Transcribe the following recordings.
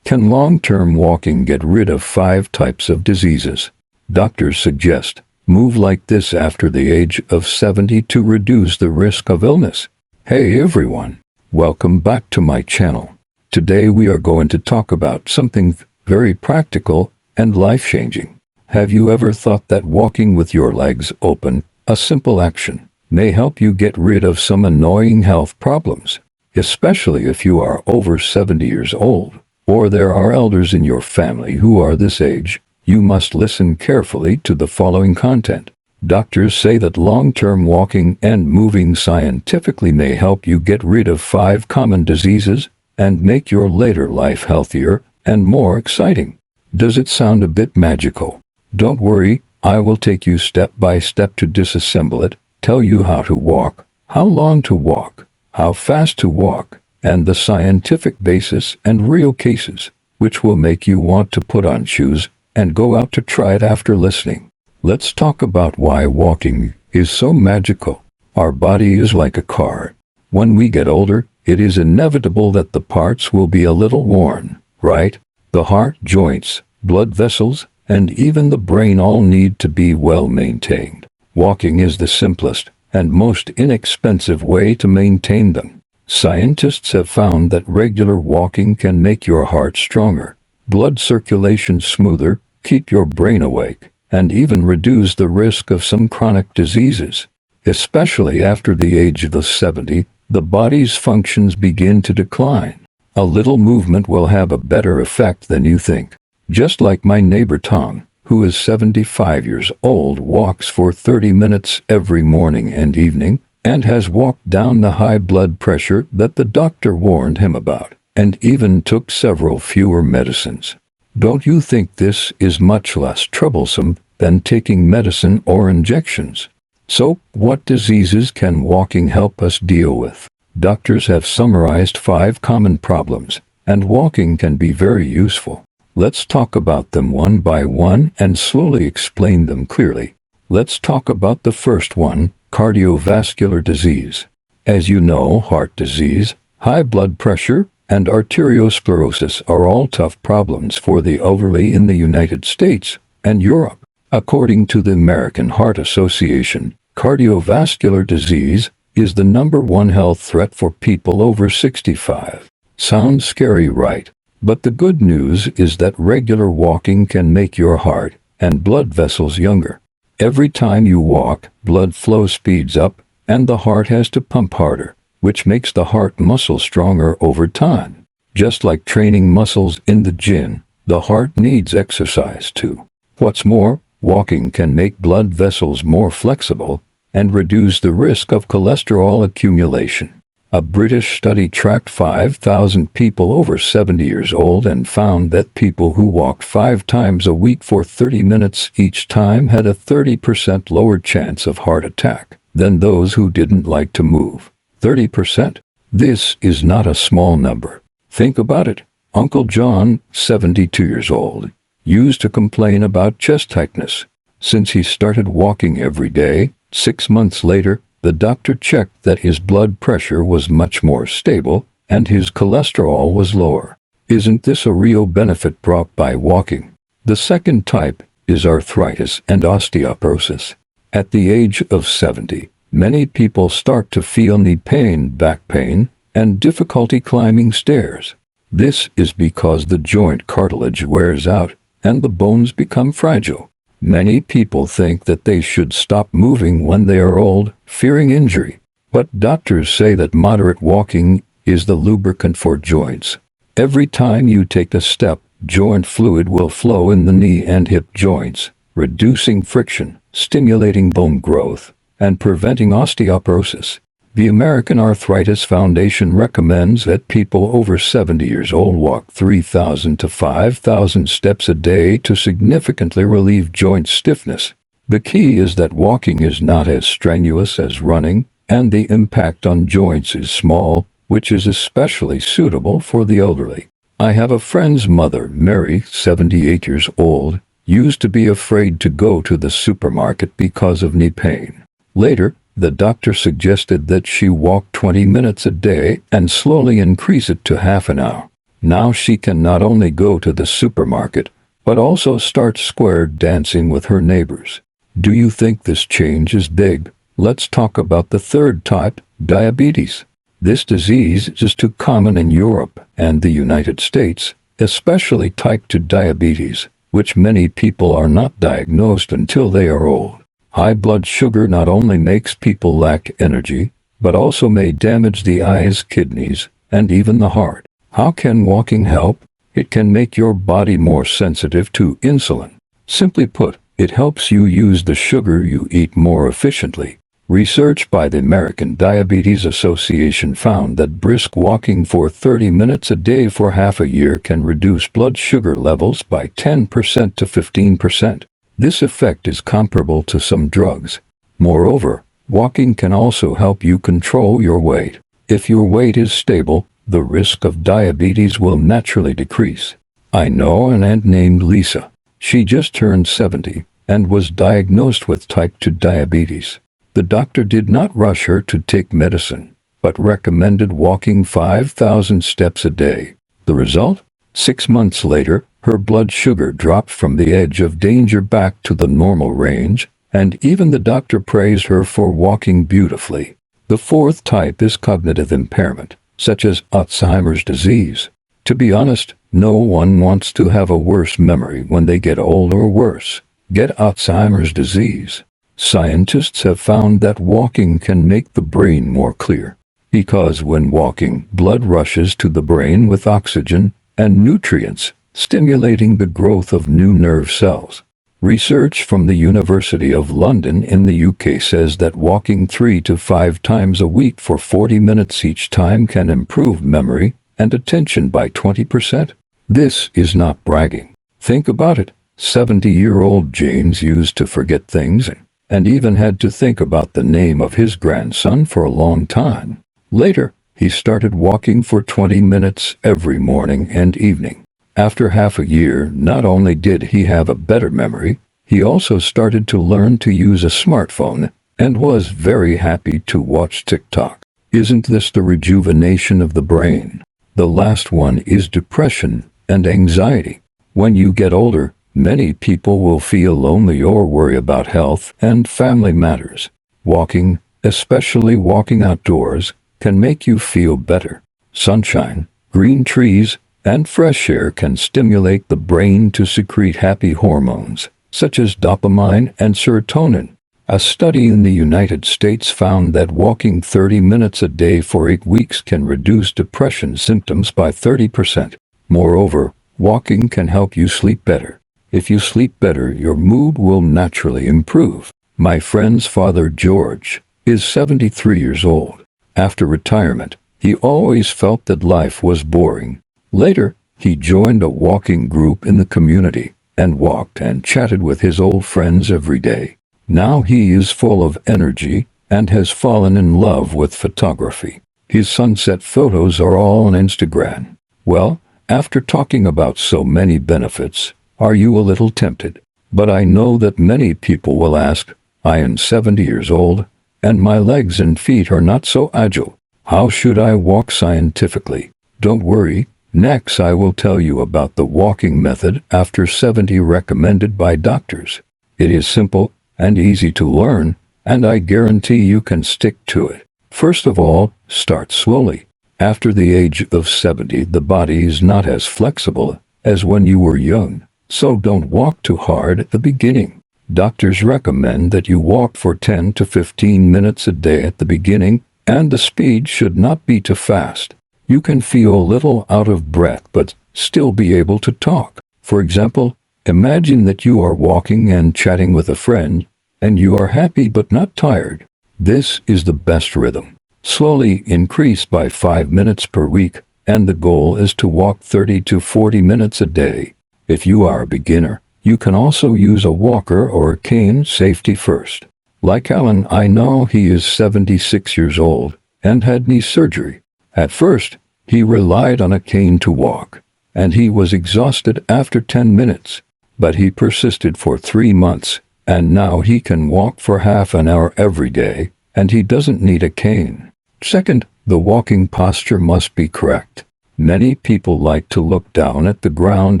Can long-term walking get rid of 5 types of diseases? Doctors suggest move like this after the age of 70 to reduce the risk of illness. Hey everyone, welcome back to my channel. Today we are going to talk about something very practical and life-changing. Have you ever thought that walking with your legs open, a simple action, may help you get rid of some annoying health problems? Especially if you are over 70 years old, or there are elders in your family who are this age. You must listen carefully to the following content. Doctors say that long-term walking and moving scientifically may help you get rid of 5 common diseases and make your later life healthier and more exciting. Does it sound a bit magical? Don't worry, I will take you step by step to disassemble it, tell you how to walk, how long to walk, how fast to walk, and the scientific basis and real cases, which will make you want to put on shoes and go out to try it after listening. Let's talk about why walking is so magical. Our body is like a car. When we get older, it is inevitable that the parts will be a little worn, right? The heart, joints, blood vessels, and even the brain all need to be well maintained. Walking is the simplest and most inexpensive way to maintain them. Scientists have found that regular walking can make your heart stronger, blood circulation smoother, keep your brain awake, and even reduce the risk of some chronic diseases. Especially after the age of 70, the body's functions begin to decline. A little movement will have a better effect than you think. Just like my neighbor Tom, who is 75 years old, walks for 30 minutes every morning and evening, and has walked down the high blood pressure that the doctor warned him about, and even took several fewer medicines. Don't you think this is much less troublesome than taking medicine or injections? So, what diseases can walking help us deal with? Doctors have summarized 5 common problems, and walking can be very useful. Let's talk about them one by one and slowly explain them clearly. Let's talk about the first one, cardiovascular disease. As you know, heart disease, high blood pressure, and arteriosclerosis are all tough problems for the elderly in the United States and Europe. According to the American Heart Association, cardiovascular disease is the #1 health threat for people over 65. Sounds scary, right? But the good news is that regular walking can make your heart and blood vessels younger. Every time you walk, blood flow speeds up, and the heart has to pump harder, which makes the heart muscle stronger over time. Just like training muscles in the gym, the heart needs exercise too. What's more, walking can make blood vessels more flexible and reduce the risk of cholesterol accumulation. A British study tracked 5,000 people over 70 years old and found that people who walked 5 times a week for 30 minutes each time had a 30% lower chance of heart attack than those who didn't like to move. 30%? This is not a small number. Think about it. Uncle John, 72 years old, used to complain about chest tightness. Since he started walking every day, 6 months later, the doctor checked that his blood pressure was much more stable and his cholesterol was lower. Isn't this a real benefit brought by walking? The second type is arthritis and osteoporosis. At the age of 70, many people start to feel knee pain, back pain, and difficulty climbing stairs. This is because the joint cartilage wears out and the bones become fragile. Many people think that they should stop moving when they are old, fearing injury. But doctors say that moderate walking is the lubricant for joints. Every time you take a step, joint fluid will flow in the knee and hip joints, reducing friction, stimulating bone growth, and preventing osteoporosis. The American Arthritis Foundation recommends that people over 70 years old walk 3,000 to 5,000 steps a day to significantly relieve joint stiffness. The key is that walking is not as strenuous as running, and the impact on joints is small, which is especially suitable for the elderly. I have a friend's mother, Mary, 78 years old, used to be afraid to go to the supermarket because of knee pain. Later, the doctor suggested that she walk 20 minutes a day and slowly increase it to half an hour. Now she can not only go to the supermarket, but also start square dancing with her neighbors. Do you think this change is big? Let's talk about the third type, diabetes. This disease is too common in Europe and the United States, especially type 2 diabetes, which many people are not diagnosed until they are old. High blood sugar not only makes people lack energy, but also may damage the eyes, kidneys, and even the heart. How can walking help? It can make your body more sensitive to insulin. Simply put, it helps you use the sugar you eat more efficiently. Research by the American Diabetes Association found that brisk walking for 30 minutes a day for half a year can reduce blood sugar levels by 10% to 15%. This effect is comparable to some drugs. Moreover, walking can also help you control your weight. If your weight is stable, the risk of diabetes will naturally decrease. I know an aunt named Lisa. She just turned 70 and was diagnosed with type 2 diabetes. The doctor did not rush her to take medicine, but recommended walking 5,000 steps a day. The result? 6 months later, her blood sugar dropped from the edge of danger back to the normal range, and even the doctor praised her for walking beautifully. The fourth type is cognitive impairment, such as Alzheimer's disease. To be honest, no one wants to have a worse memory when they get old or worse, get Alzheimer's disease. Scientists have found that walking can make the brain more clear, because when walking, blood rushes to the brain with oxygen and nutrients, stimulating the growth of new nerve cells. Research from the University of London in the UK says that walking 3 to 5 times a week for 40 minutes each time can improve memory and attention by 20%. This is not bragging. Think about it. 70-year-old James used to forget things and even had to think about the name of his grandson for a long time. Later, he started walking for 20 minutes every morning and evening. After half a year, not only did he have a better memory, he also started to learn to use a smartphone and was very happy to watch TikTok. Isn't this the rejuvenation of the brain? The last one is depression and anxiety. When you get older, many people will feel lonely or worry about health and family matters. Walking, especially walking outdoors, can make you feel better. Sunshine, green trees, and fresh air can stimulate the brain to secrete happy hormones, such as dopamine and serotonin. A study in the United States found that walking 30 minutes a day for 8 weeks can reduce depression symptoms by 30%. Moreover, walking can help you sleep better. If you sleep better, your mood will naturally improve. My friend's father, George, is 73 years old. After retirement, he always felt that life was boring. Later, he joined a walking group in the community and walked and chatted with his old friends every day. Now he is full of energy and has fallen in love with photography. His sunset photos are all on Instagram. Well, after talking about so many benefits, are you a little tempted? But I know that many people will ask, I am 70 years old, and my legs and feet are not so agile. How should I walk scientifically? Don't worry, next I will tell you about the walking method after 70 recommended by doctors. It is simple and easy to learn, and I guarantee you can stick to it. First of all, start slowly. After the age of 70, the body is not as flexible as when you were young. So don't walk too hard at the beginning. Doctors recommend that you walk for 10 to 15 minutes a day at the beginning, and the speed should not be too fast. You can feel a little out of breath but still be able to talk. For example, imagine that you are walking and chatting with a friend, and you are happy but not tired. This is the best rhythm. Slowly increase by 5 minutes per week, and the goal is to walk 30 to 40 minutes a day. If you are a beginner, you can also use a walker or a cane. Safety first. Like Alan, I know he is 76 years old and had knee surgery. At first, he relied on a cane to walk, and he was exhausted after 10 minutes. But he persisted for 3 months, and now he can walk for half an hour every day, and he doesn't need a cane. Second, the walking posture must be correct. Many people like to look down at the ground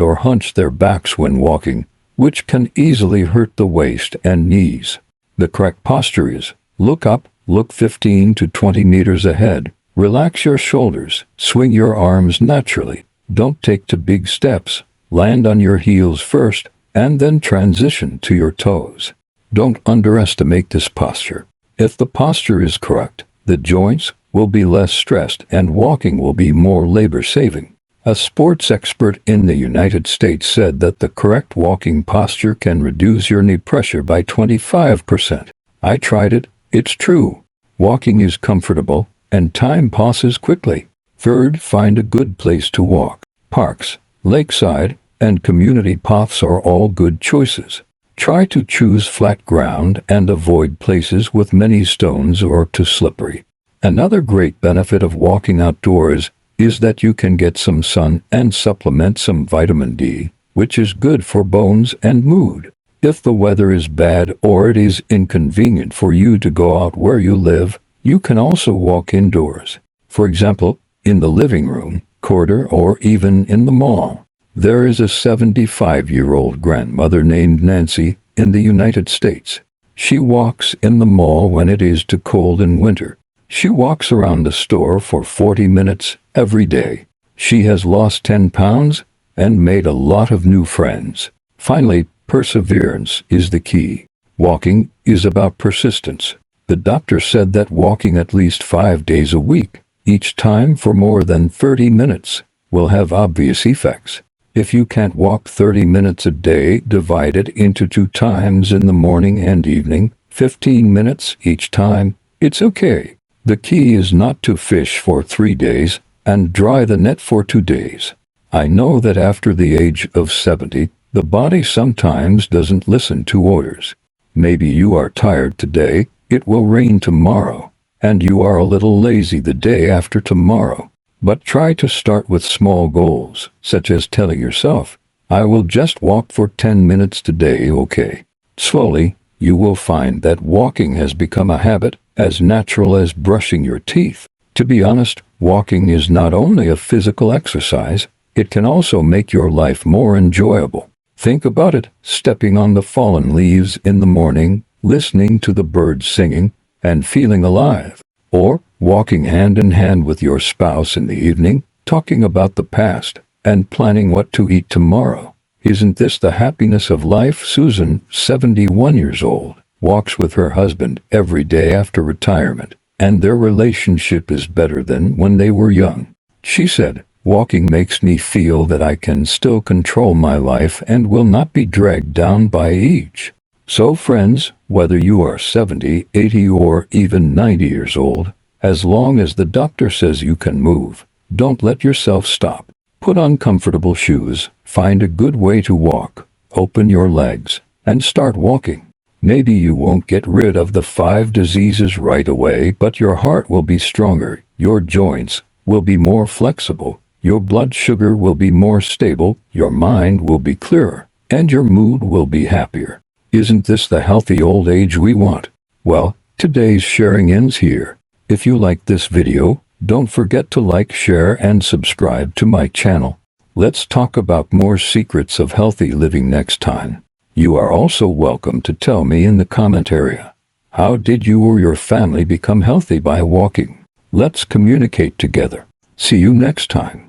or hunch their backs when walking, which can easily hurt the waist and knees. The correct posture is, look up, look 15 to 20 meters ahead, relax your shoulders, swing your arms naturally, don't take too big steps, land on your heels first, and then transition to your toes. Don't underestimate this posture. If the posture is correct, the joints will be less stressed and walking will be more labor-saving. A sports expert in the United States said that the correct walking posture can reduce your knee pressure by 25%. I tried it, it's true. Walking is comfortable, and time passes quickly. Third, find a good place to walk. Parks, lakeside, and community paths are all good choices. Try to choose flat ground and avoid places with many stones or too slippery. Another great benefit of walking outdoors is that you can get some sun and supplement some vitamin D, which is good for bones and mood. If the weather is bad or it is inconvenient for you to go out where you live, you can also walk indoors. For example, in the living room, corridor, or even in the mall. There is a 75-year-old grandmother named Nancy in the United States. She walks in the mall when it is too cold in winter. She walks around the store for 40 minutes every day. She has lost 10 pounds and made a lot of new friends. Finally, perseverance is the key. Walking is about persistence. The doctor said that walking at least 5 days a week, each time for more than 30 minutes, will have obvious effects. If you can't walk 30 minutes a day, divide it into 2 times in the morning and evening, 15 minutes each time, it's okay. The key is not to fish for 3 days and dry the net for 2 days. I know that after the age of 70, the body sometimes doesn't listen to orders. Maybe you are tired today, it will rain tomorrow, and you are a little lazy the day after tomorrow. But try to start with small goals, such as telling yourself, I will just walk for 10 minutes today, okay? Slowly, you will find that walking has become a habit as natural as brushing your teeth. To be honest, walking is not only a physical exercise, it can also make your life more enjoyable. Think about it, stepping on the fallen leaves in the morning, listening to the birds singing, and feeling alive. Or walking hand in hand with your spouse in the evening, talking about the past, and planning what to eat tomorrow. Isn't this the happiness of life? Susan, 71 years old, walks with her husband every day after retirement, and their relationship is better than when they were young. She said, walking makes me feel that I can still control my life and will not be dragged down by age. So friends, whether you are 70, 80 or even 90 years old, as long as the doctor says you can move, don't let yourself stop. Put on comfortable shoes, find a good way to walk, open your legs, and start walking. Maybe you won't get rid of the 5 diseases right away, but your heart will be stronger, your joints will be more flexible, your blood sugar will be more stable, your mind will be clearer, and your mood will be happier. Isn't this the healthy old age we want? Well, today's sharing ends here. If you like this video, don't forget to like, share, and subscribe to my channel. Let's talk about more secrets of healthy living next time. You are also welcome to tell me in the comment area. How did you or your family become healthy by walking? Let's communicate together. See you next time.